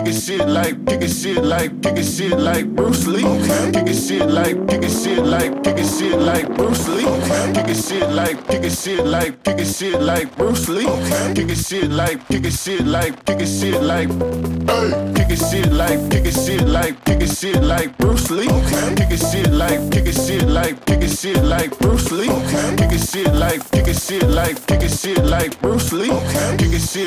kicking shit like Bruce Lee. Kicking shit like Bruce Lee. Kicking shit like Bruce Lee. Kicking shit like Bruce Lee. Kicking shit like Bruce Lee. Kicking shit like Bruce Lee. Kicking shit like Bruce Lee. Nigga shit like Bruce Lee. Nigga shit like Bruce Lee. Bruce Lee. Kicking shit like Bruce Lee. Bruce Lee. Kicking shit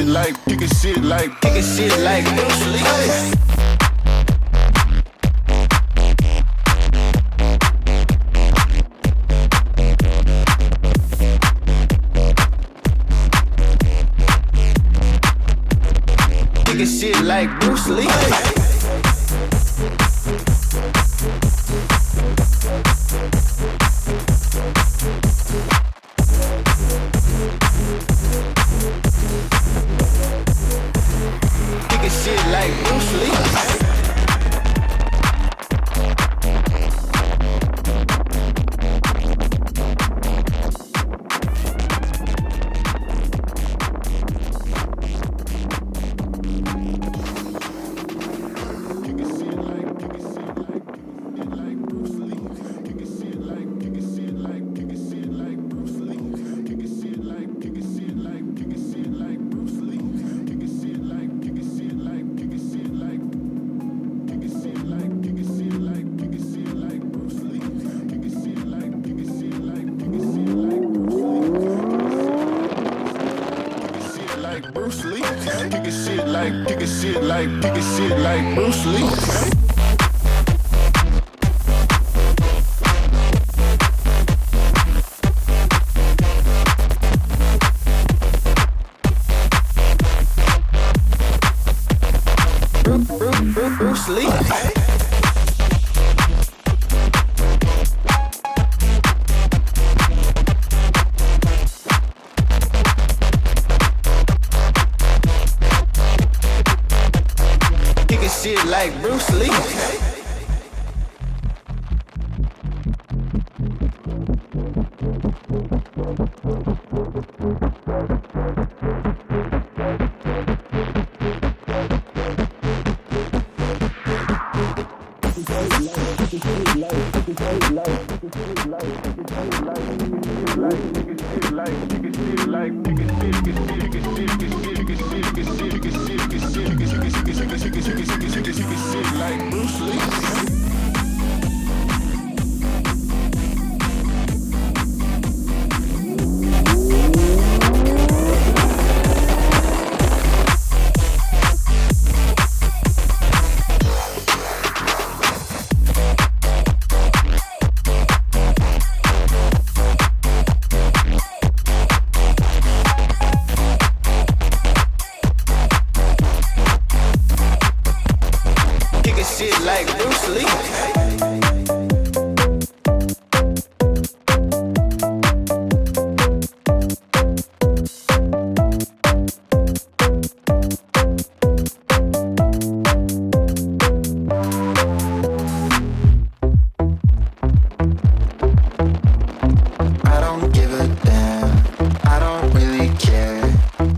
like Bruce Lee. Shit like Bruce Lee. I don't give a damn. I don't really care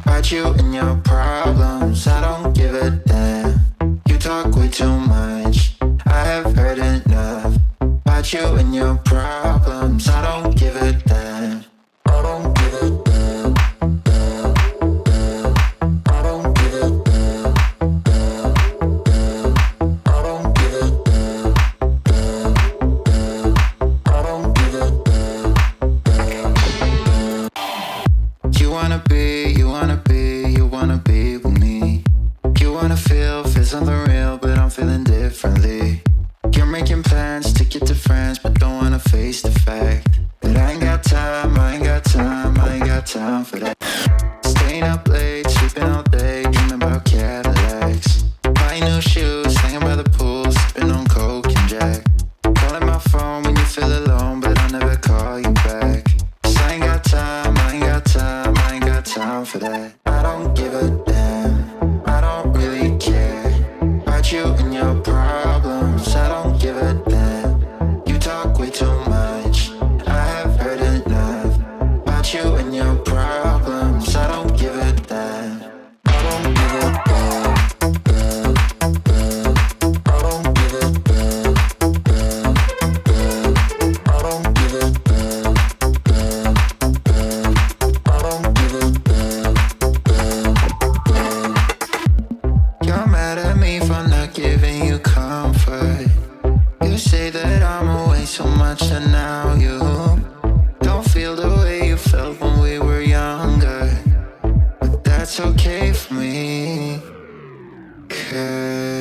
about you and your problems. I don't give a damn. You talk way too much. I have heard enough about you and your problems. I don't give a damn. I don't give a damn. Damn, damn. I don't give a damn. Damn, damn. I don't give a damn. Damn, damn. I don't give a damn. Damn, damn. You wanna be with me. You wanna feel something real, but I'm feeling differently. You're making plans to get to friends, but don't wanna face the fact that I ain't got time for that. Staying up late, sleeping all day, dreaming about Cadillacs. Buying new shoes, hanging by the pool, sipping on Coke and Jack. Calling my phone when you feel alone, but I'll never call you back. 'Cause I ain't got time for that. I don't give a damn. I don't really care about you and your problems. I don't give a damn. You talk way too much. care.